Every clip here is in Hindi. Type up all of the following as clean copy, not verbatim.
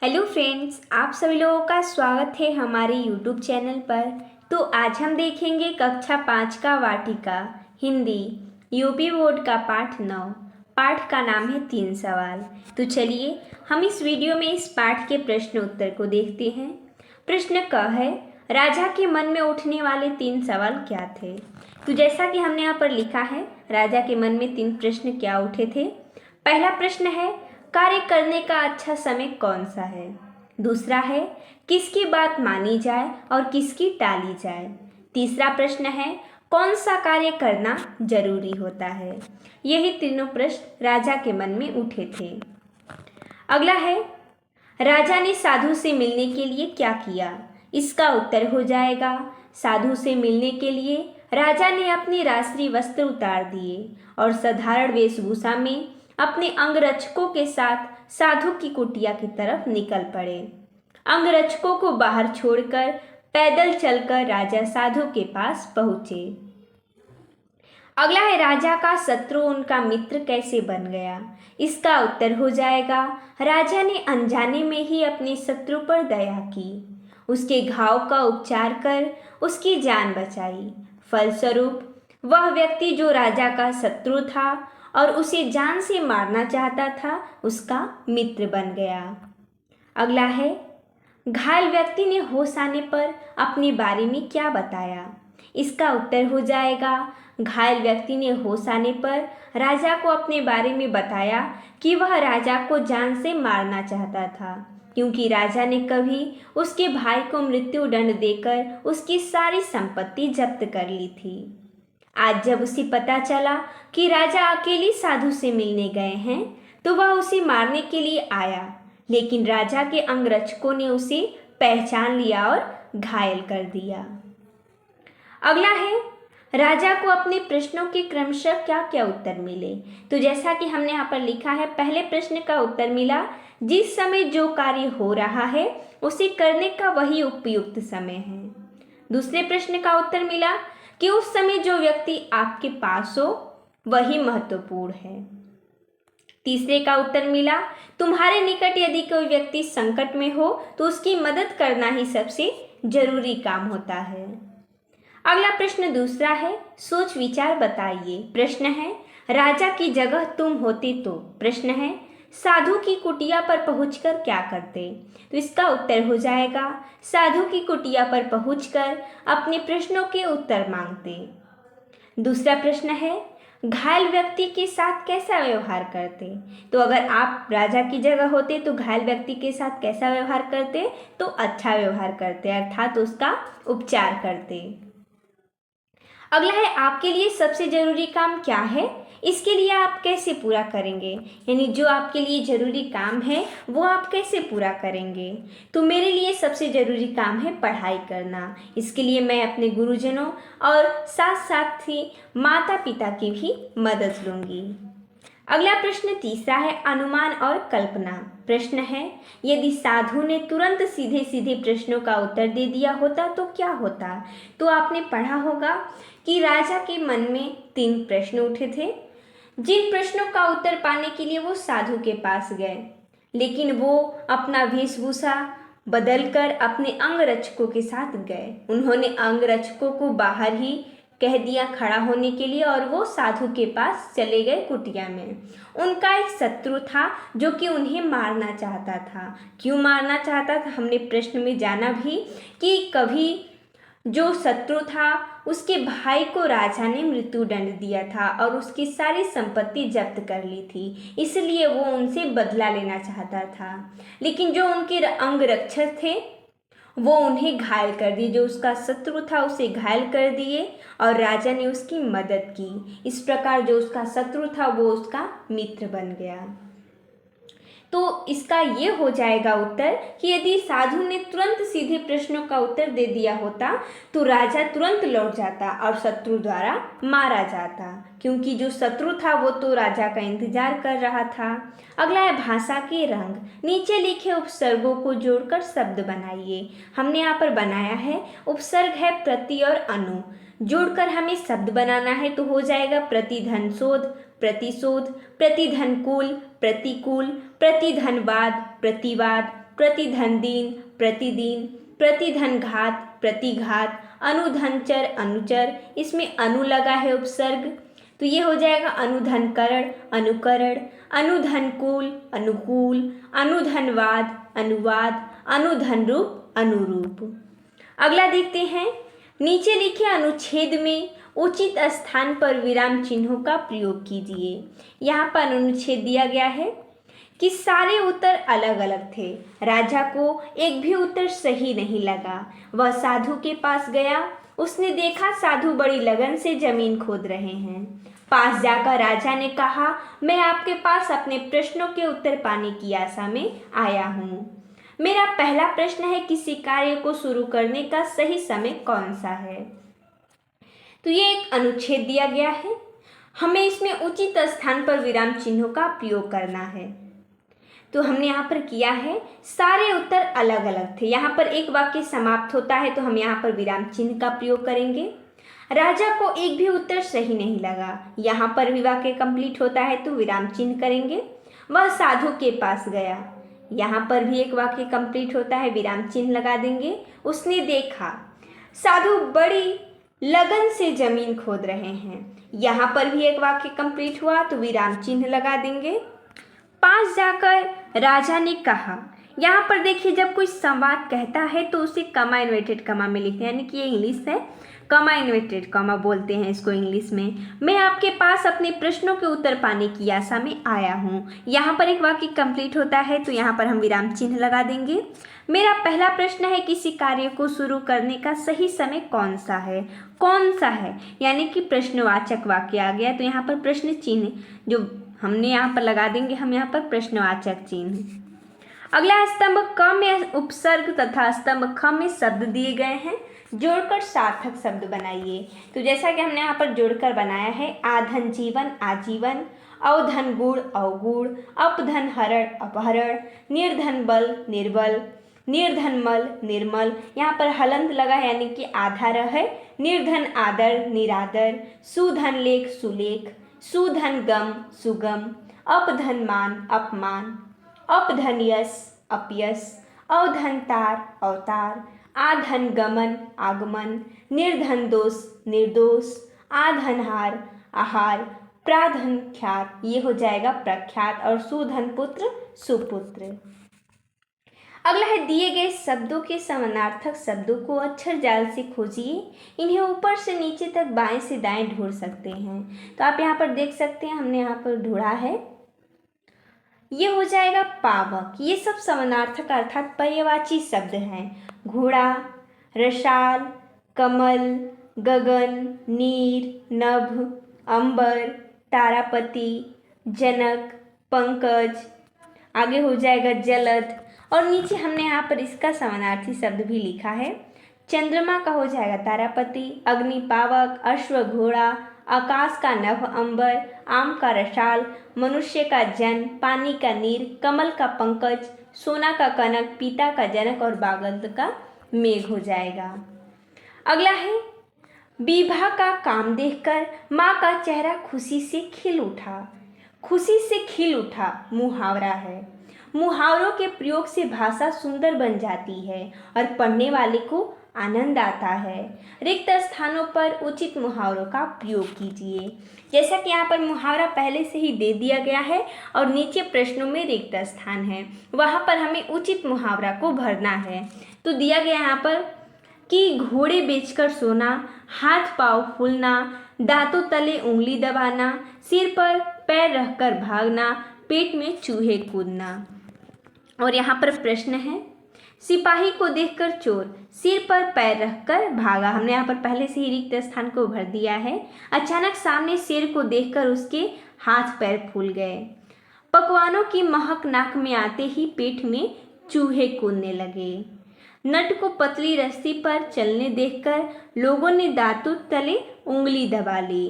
हेलो फ्रेंड्स, आप सभी लोगों का स्वागत है हमारे यूट्यूब चैनल पर। तो आज हम देखेंगे कक्षा 5 का वाटिका हिंदी यूपी बोर्ड का पाठ 9। पाठ का नाम है 3 सवाल। तो चलिए हम इस वीडियो में इस पाठ के प्रश्न उत्तर को देखते हैं। प्रश्न क है, राजा के मन में उठने वाले 3 सवाल क्या थे। तो जैसा कि हमने यहाँ पर लिखा है, राजा के मन में 3 प्रश्न क्या उठे थे। पहला प्रश्न है, कार्य करने का अच्छा समय कौन सा है। दूसरा है, किसकी बात मानी जाए और किसकी टाली जाए। तीसरा प्रश्न है, कौन सा कार्य करना जरूरी होता है। यही तीनों प्रश्न राजा के मन में उठे थे। अगला है, राजा ने साधु से मिलने के लिए क्या किया। इसका उत्तर हो जाएगा, साधु से मिलने के लिए राजा ने अपने राष्ट्रीय वस्त्र उतार दिए और साधारण वेशभूषा में अपने अंगरक्षकों के साथ साधु की कुटिया की तरफ निकल पड़े। अंगरक्षकों को बाहर छोड़कर पैदल चलकर राजा साधु के पास पहुंचे। अगला है, राजा का शत्रु उनका मित्र कैसे बन गया। इसका उत्तर हो जाएगा, राजा ने अनजाने में ही अपने शत्रु पर दया की, उसके घाव का उपचार कर उसकी जान बचाई। फलस्वरूप वह व्यक्ति जो राजा का शत्रु था और उसे जान से मारना चाहता था, उसका मित्र बन गया। अगला है, घायल व्यक्ति ने होश आने पर अपने बारे में क्या बताया। इसका उत्तर हो जाएगा, घायल व्यक्ति ने होश आने पर राजा को अपने बारे में बताया कि वह राजा को जान से मारना चाहता था, क्योंकि राजा ने कभी उसके भाई को मृत्यु दंड देकर उसकी सारी संपत्ति जब्त कर ली थी। आज जब उसे पता चला कि राजा अकेले साधु से मिलने गए हैं, तो वह उसे मारने के लिए आया, लेकिन राजा के अंगरक्षकों ने उसे पहचान लिया और घायल कर दिया। अगला है, राजा को अपने प्रश्नों के क्रमशः क्या क्या उत्तर मिले। तो जैसा कि हमने यहाँ पर लिखा है, पहले प्रश्न का उत्तर मिला, जिस समय जो कार्य हो रहा है उसे करने का वही उपयुक्त समय है। दूसरे प्रश्न का उत्तर मिला कि उस समय जो व्यक्ति आपके पास हो वही महत्वपूर्ण है। तीसरे का उत्तर मिला, तुम्हारे निकट यदि कोई व्यक्ति संकट में हो तो उसकी मदद करना ही सबसे जरूरी काम होता है। अगला प्रश्न दूसरा है, सोच विचार बताइए। प्रश्न है, राजा की जगह तुम होते तो। प्रश्न है, साधु की कुटिया पर पहुंचकर क्या करते। तो इसका उत्तर हो जाएगा, साधु की कुटिया पर पहुंचकर अपने प्रश्नों के उत्तर मांगते। दूसरा प्रश्न है, घायल व्यक्ति के साथ कैसा व्यवहार करते। तो अगर आप राजा की जगह होते तो घायल व्यक्ति के साथ कैसा व्यवहार करते, तो अच्छा व्यवहार करते, अर्थात उसका उपचार करते। अगला है, आपके लिए सबसे जरूरी काम क्या है, इसके लिए आप कैसे पूरा करेंगे। यानी जो आपके लिए जरूरी काम है वो आप कैसे पूरा करेंगे। तो मेरे लिए सबसे जरूरी काम है पढ़ाई करना। इसके लिए मैं अपने गुरुजनों और साथ साथ ही माता पिता की भी मदद लूँगी। अगला प्रश्न तीसरा है, अनुमान और कल्पना। प्रश्न है, यदि साधु ने तुरंत सीधे सीधे प्रश्नों का उत्तर दे दिया होता तो क्या होता। तो आपने पढ़ा होगा कि राजा के मन में 3 प्रश्न उठे थे, जिन प्रश्नों का उत्तर पाने के लिए वो साधु के पास गए, लेकिन वो अपना वेशभूषा बदलकर अपने अंगरक्षकों के साथ गए। उन्होंने अंगरक्षकों को बाहर ही कह दिया खड़ा होने के लिए और वो साधु के पास चले गए कुटिया में। उनका एक शत्रु था जो कि उन्हें मारना चाहता था। क्यों मारना चाहता था, हमने प्रश्न में जाना भी कि कभी जो शत्रु था उसके भाई को राजा ने मृत्यु दंड दिया था और उसकी सारी संपत्ति जब्त कर ली थी, इसलिए वो उनसे बदला लेना चाहता था। लेकिन जो उनके अंगरक्षक थे वो उन्हें घायल कर दिए, जो उसका शत्रु था उसे घायल कर दिए और राजा ने उसकी मदद की। इस प्रकार जो उसका शत्रु था वो उसका मित्र बन गया। तो इसका ये हो जाएगा उत्तर कि यदि साधु ने तुरंत सीधे प्रश्नों का उत्तर दे दिया होता तो राजा तुरंत लौट जाता और शत्रु द्वारा मारा जाता, क्योंकि जो शत्रु था वो तो राजा का इंतजार कर रहा था। अगला है, भाषा के रंग। नीचे लिखे उपसर्गों को जोड़कर शब्द बनाइए। हमने यहाँ पर बनाया है, उपसर्ग है प्रति और अनु, जोड़कर हमें शब्द बनाना है। तो हो जाएगा प्रतिधनशोध, प्रतिशोध, प्रतिधनकुल, प्रतिकूल, प्रतिधनवाद, प्रतिवाद, प्रतिधन दिन, प्रतिदिन, प्रतिधन घात, प्रतिघात, अनुधनचर, अनुचर, इसमें अनु लगा है उपसर्ग, तो ये हो जाएगा अनुधनकरण, अनुकरण, अनुधनकूल, अनुकूल, अनुधनवाद, अनुवाद, अनुधन रूप, अनुरूप। अगला देखते हैं, नीचे लिखे अनुच्छेद में उचित स्थान पर विराम चिन्हों का प्रयोग कीजिए। यहाँ पर अनुच्छेद दिया गया है कि सारे उत्तर अलग अलग थे, राजा को एक भी उत्तर सही नहीं लगा। वह साधु के पास गया, उसने देखा साधु बड़ी लगन से जमीन खोद रहे हैं। पास जाकर राजा ने कहा, मैं आपके पास अपने प्रश्नों के उत्तर पाने की आशा में आया हूँ। मेरा पहला प्रश्न है, किसी कार्य को शुरू करने का सही समय कौन सा है। तो ये एक अनुच्छेद दिया गया है, हमें इसमें उचित स्थान पर विराम चिन्हों का प्रयोग करना है। तो हमने यहाँ पर किया है, सारे उत्तर अलग अलग थे। यहाँ पर एक वाक्य समाप्त होता है तो हम यहाँ पर विराम चिन्ह का प्रयोग करेंगे। राजा को एक भी उत्तर सही नहीं लगा, यहाँ पर भी वाक्य कंप्लीट होता है तो विराम चिन्ह करेंगे। वह साधु के पास गया, यहाँ पर भी एक वाक्य कंप्लीट होता है, विराम चिन्ह लगा देंगे। उसने देखा साधु बड़ी लगन से जमीन खोद रहे हैं, यहाँ पर भी एक वाक्य कंप्लीट हुआ तो विराम चिन्ह लगा देंगे। पास जाकर राजा ने कहा, यहाँ पर देखिए जब कोई संवाद कहता है तो उसे कमा इन्वर्टेड कमा में लिखते हैं, यानी कि ये इंग्लिश है, कमा इन्वर्टेड कमा बोलते हैं इसको इंग्लिश में। मैं आपके पास अपने प्रश्नों के उत्तर पाने की आशा में आया हूँ, यहाँ पर एक वाक्य कंप्लीट होता है तो यहाँ पर हम विराम चिन्ह लगा देंगे। मेरा पहला प्रश्न है, किसी कार्य को शुरू करने का सही समय कौन सा है। कौन सा है यानी कि प्रश्नवाचक वाक्य आ गया, तो यहाँ पर प्रश्न चिन्ह जो हमने यहाँ पर लगा देंगे, हम यहाँ पर प्रश्नवाचक चिन्ह। अगला स्तंभ क में उपसर्ग तथा स्तंभ ख में शब्द दिए गए हैं, जोड़कर सार्थक शब्द बनाइए। तो जैसा कि हमने यहाँ पर जोड़कर बनाया है, आधन जीवन आजीवन, अवधन गुण अवगुण, अपधन हरण अपहरण, निर्धन बल निर्बल, निर्धन मल निर्मल, यहाँ पर हलंत लगा है यानी कि आधार है, निर्धन आदर निरादर, सुधन लेख सुलेख, सुधन गम सुगम, अपधन मान अपमान, अपधन यश अपयश, अवधन तार अवतार, आधन गमन आगमन, निर्धन दोष निर्दोष, आधन हार आहार, प्राधन ख्यात, ये हो जाएगा प्रख्यात, और सुधन पुत्र सुपुत्र। अगला है, दिए गए शब्दों के समानार्थक शब्दों को अक्षर जाल से खोजिए, इन्हें ऊपर से नीचे तक बाएं से दाएं ढूंढ सकते हैं। तो आप यहाँ पर देख सकते हैं, हमने यहाँ पर ढूंढा है, ये हो जाएगा पावक। ये सब समानार्थक अर्थात पर्यायवाची शब्द हैं। घोड़ा, रसाल, कमल, गगन, नीर, नभ, अंबर, तारापति, जनक, पंकज, आगे हो जाएगा जलद, और नीचे हमने यहाँ पर इसका समानार्थी शब्द भी लिखा है। चंद्रमा का हो जाएगा तारापति, अग्नि पावक, अश्व घोड़ा, आकाश का नभ अंबर, आम का रसाल, मनुष्य का जन, पानी का नीर, कमल का पंकज, सोना का कनक, पीता का जनक, और बागल का मेघ हो जाएगा। अगला है, विभा का काम देखकर माँ का चेहरा खुशी से खिल उठा। खुशी से खिल उठा मुहावरा है। मुहावरों के प्रयोग से भाषा सुंदर बन जाती है और पढ़ने वाले को आनंद आता है। रिक्त स्थानों पर उचित मुहावरों का प्रयोग कीजिए। जैसा कि यहाँ पर मुहावरा पहले से ही दे दिया गया है और नीचे प्रश्नों में रिक्त स्थान है, वहाँ पर हमें उचित मुहावरा को भरना है। तो दिया गया यहाँ पर कि घोड़े बेचकर सोना, हाथ पाँव फूलना, दांतों तले उंगली दबाना, सिर पर पैर रखकर भागना, पेट में चूहे कूदना। और यहाँ पर प्रश्न है, सिपाही को देखकर चोर सिर पर पैर रखकर भागा। हमने यहाँ पर पहले से ही रिक्त स्थान को भर दिया है। अचानक सामने शेर को देखकर उसके हाथ पैर फूल गए। पकवानों की महक नाक में आते ही पेट में चूहे कूदने लगे। नट को पतली रस्सी पर चलने देखकर लोगों ने दांतों तले उंगली दबा ली।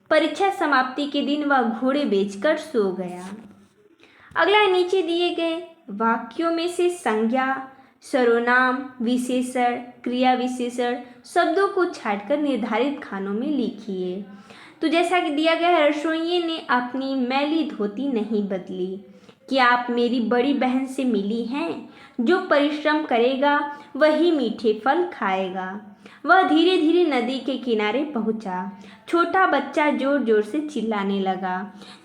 परीक्षा समाप्ति के दिन वह घोड़े बेचकर सो गया। अगला नीचे दिए गए वाक्यों में से संज्ञा, सर्वनाम, विशेषण, क्रिया विशेषण शब्दों को छांटकर निर्धारित खानों में लिखिए। तो जैसा कि दिया गया है, रसोइये ने अपनी मैली धोती नहीं बदली। क्या आप मेरी बड़ी बहन से मिली हैं? जो परिश्रम करेगा वही मीठे फल खाएगा। वह धीरे धीरे नदी के किनारे पहुंचा। छोटा बच्चा जोर जोर से चिल्लाने लगा।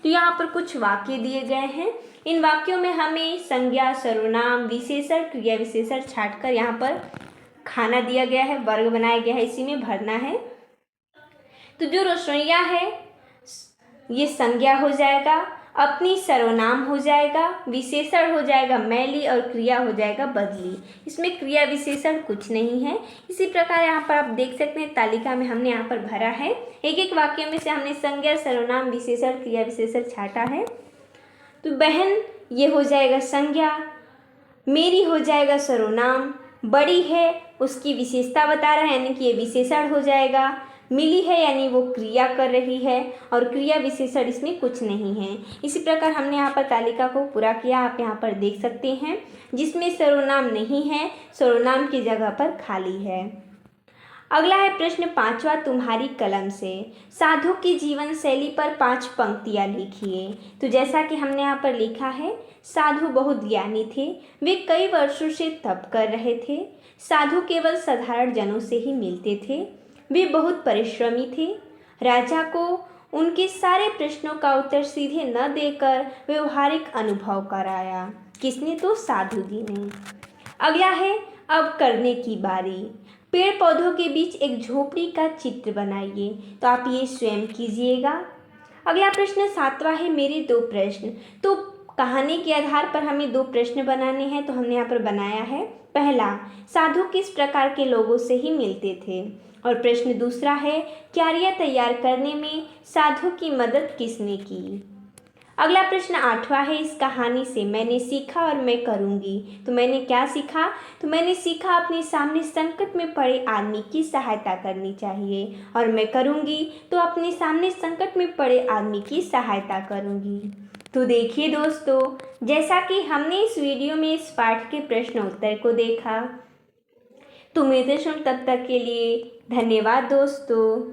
तो यहाँ पर कुछ वाक्य दिए गए हैं। इन वाक्यों में हमें संज्ञा, सर्वनाम, विशेषण, क्रिया विशेषण छांटकर यहाँ पर खाना दिया गया है, वर्ग बनाया गया है, इसी में भरना है। तो जो रोशनिया है ये संज्ञा हो जाएगा, अपनी सर्वनाम हो जाएगा, विशेषण हो जाएगा मैली और क्रिया हो जाएगा बदली। इसमें क्रिया विशेषण कुछ नहीं है। इसी प्रकार यहाँ पर आप देख सकते हैं तालिका में हमने यहाँ पर भरा है। एक एक वाक्य में से हमने संज्ञा, सर्वनाम, विशेषण, क्रिया विशेषण छाटा है। तो बहन ये हो जाएगा संज्ञा, मेरी हो जाएगा सर्वनाम, बड़ी है उसकी विशेषता बता रहा है यानी कि ये विशेषण हो जाएगा, मिली है यानी वो क्रिया कर रही है और क्रिया विशेषण इसमें कुछ नहीं है। इसी प्रकार हमने यहाँ पर तालिका को पूरा किया, आप यहाँ पर देख सकते हैं। जिसमें सर्वनाम नहीं है, सर्वनाम की जगह पर खाली है। अगला है प्रश्न 5वां, तुम्हारी कलम से साधु की जीवन शैली पर 5 पंक्तियाँ लिखिए। तो जैसा कि हमने यहाँ पर लिखा है, साधु बहुत ज्ञानी थे, वे कई वर्षों से तप कर रहे थे। साधु केवल साधारण जनों से ही मिलते थे। वे बहुत परिश्रमी थे। राजा को उनके सारे प्रश्नों का उत्तर सीधे न देकर व्यवहारिक अनुभव कराया। किसने? तो साधु जी ने। अगला है अब करने की बारी। पेड़ पौधों के बीच एक झोपड़ी का चित्र बनाइए। तो आप ये स्वयं कीजिएगा। अगला प्रश्न 7वां है, मेरे 2 प्रश्न। तो कहानी के आधार पर हमें 2 प्रश्न बनाने हैं, तो हमने यहाँ पर बनाया है। पहला, साधु किस प्रकार के लोगों से ही मिलते थे? और प्रश्न दूसरा है, क्यारियाँ तैयार करने में साधु की मदद किसने की? अगला प्रश्न 8वां है, इस कहानी से मैंने सीखा और मैं करूँगी। तो मैंने क्या सीखा? तो मैंने सीखा अपने सामने संकट में पड़े आदमी की सहायता करनी चाहिए, और मैं करूँगी तो अपने सामने संकट में पड़े आदमी की सहायता करूँगी। तो देखिए दोस्तों, जैसा कि हमने इस वीडियो में इस पाठ के प्रश्न उत्तर को देखा, तो मिलते हैं तब तक के लिए धन्यवाद दोस्तों।